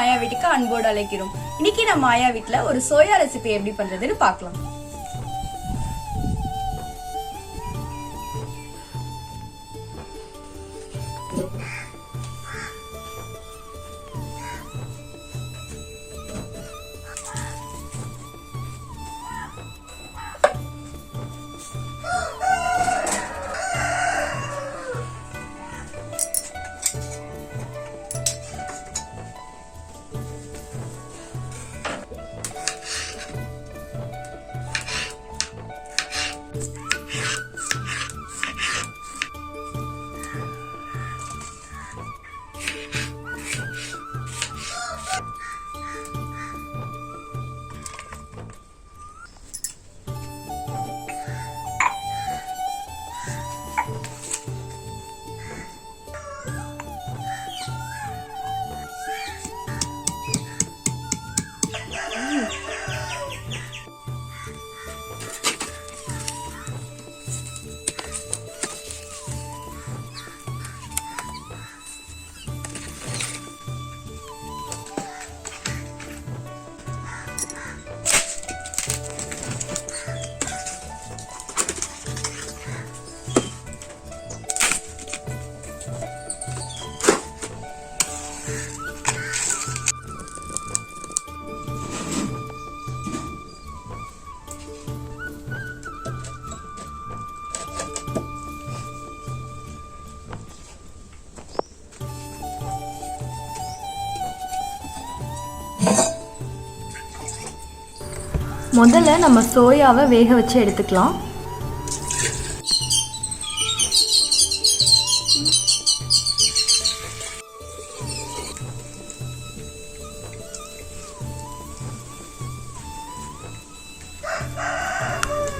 ஆயா வீட்டுக்கு அன்போடு அழைக்கிறோம். இன்னைக்கு நம்ம ஆயா வீட்டுல ஒரு சோயா ரெசிபி எப்படி பண்றதுன்னு பார்க்கலாம். முதல்ல நம்ம சோயாவை வேக வச்சு எடுத்துக்கலாம்.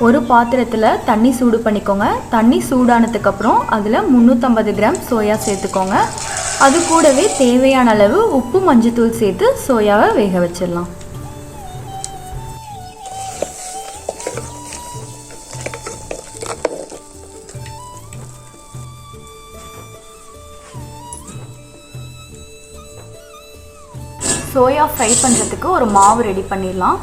ஒரு பாத்திரத்தில் தண்ணி சூடு பண்ணிக்கோங்க. தண்ணி சூடானதுக்கு அப்புறம் அதில் 350 கிராம் சோயா சேர்த்துக்கோங்க. அது கூடவே தேவையான அளவு உப்பு மஞ்சத்தூள் சேர்த்து சோயாவை வேக வச்சிடலாம். சோயா ஃப்ரை பண்ணுறதுக்கு ஒரு மாவு ரெடி பண்ணிடலாம்.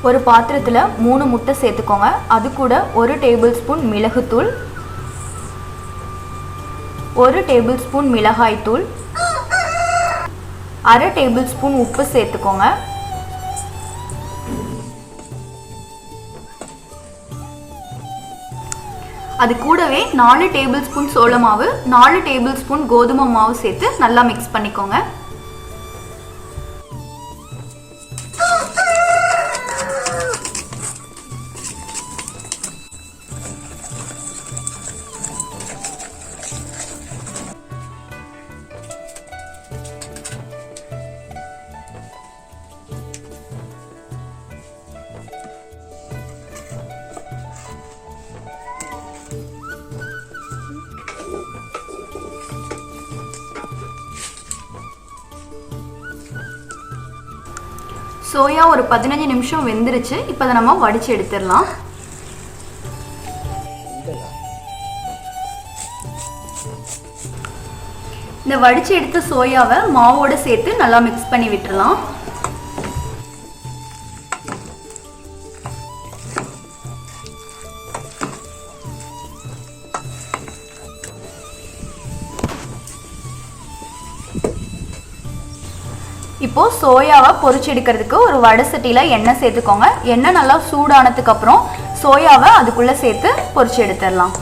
ஒரு பாத்திரத்தில் 3 முட்டை சேர்த்துக்கோங்க. அது கூட 1 டேபிள் ஸ்பூன் மிளகுத்தூள், 1 டேபிள் ஸ்பூன் மிளகாய் தூள், 1/2 டேபிள் ஸ்பூன் உப்பு சேர்த்துக்கோங்க. அது கூடவே 4 டேபிள் ஸ்பூன் சோள மாவு, 4 டேபிள் ஸ்பூன் கோதுமை மாவு சேர்த்து நல்லா மிக்ஸ் பண்ணிக்கோங்க. சோயா ஒரு 15 நிமிஷம் வெந்துருச்சு. இப்போ அதை நம்ம வடித்து எடுத்துடலாம். இந்த வடித்து எடுத்த சோயாவை மாவோடு சேர்த்து நல்லா மிக்ஸ் பண்ணி விட்டுறலாம். இப்போ சோயாவை பொரிச்சு எடுக்கிறதுக்கு ஒரு வடை சட்டியில் எண்ணெய் சேர்த்துக்கோங்க. எண்ணெய் நல்லா சூடானதுக்கு அப்புறம் சோயாவை அதுக்குள்ளே சேர்த்து பொரிச்சு எடுத்துடலாம்.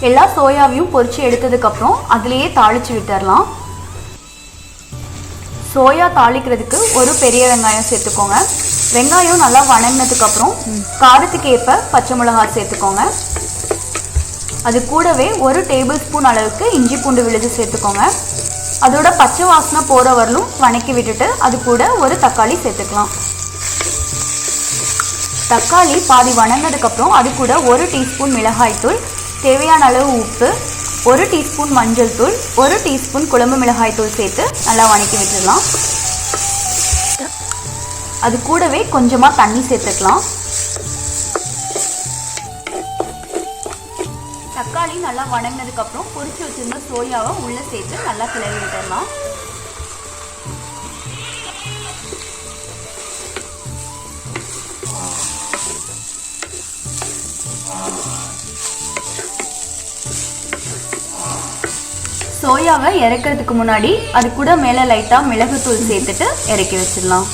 எல்லா சோயாவையும் பொரிச்சு எடுத்ததுக்கு அப்புறம் அதுலேயே தாளிச்சு விட்டுறலாம். சோயா தாளிக்கிறதுக்கு ஒரு பெரிய வெங்காயம் சேர்த்துக்கோங்க. வெங்காயம் நல்லா வணங்கினதுக்கு அப்புறம் காரத்துக்கு ஏற்ப பச்சை மிளகாய் சேர்த்துக்கோங்க. அது கூடவே 1 டேபிள் ஸ்பூன் அளவுக்கு இஞ்சி பூண்டு விழுது சேர்த்துக்கோங்க. அதோட பச்சை வாசனை போகிற வரலும் வணக்கி விட்டுட்டு அது கூட ஒரு தக்காளி சேர்த்துக்கலாம். தக்காளி பாதி வணங்கினதுக்கப்புறம் அது கூட 1 டீஸ்பூன் மிளகாய்த்தூள், தேவையான அளவு உப்பு, 1 டீஸ்பூன் மஞ்சள் தூள், 1 டீஸ்பூன் குழம்பு மிளகாய்த்தூள் சேர்த்து நல்லா வணக்கி விட்டுடலாம். அது கூடவே கொஞ்சமாக தண்ணி சேர்த்துக்கலாம். தக்காளி நல்லா வணங்கினதுக்கப்புறம் பொரிச்சு வச்சிருந்த சோயாவை உள்ளே சேர்த்து நல்லா கிளறி விட்டுடலாம். சோயாவை இறக்கிறதுக்கு முன்னாடி அது கூட மேலே லைட்டாக மிளகுத்தூள் சேர்த்துட்டு இறக்கி வச்சிடலாம்.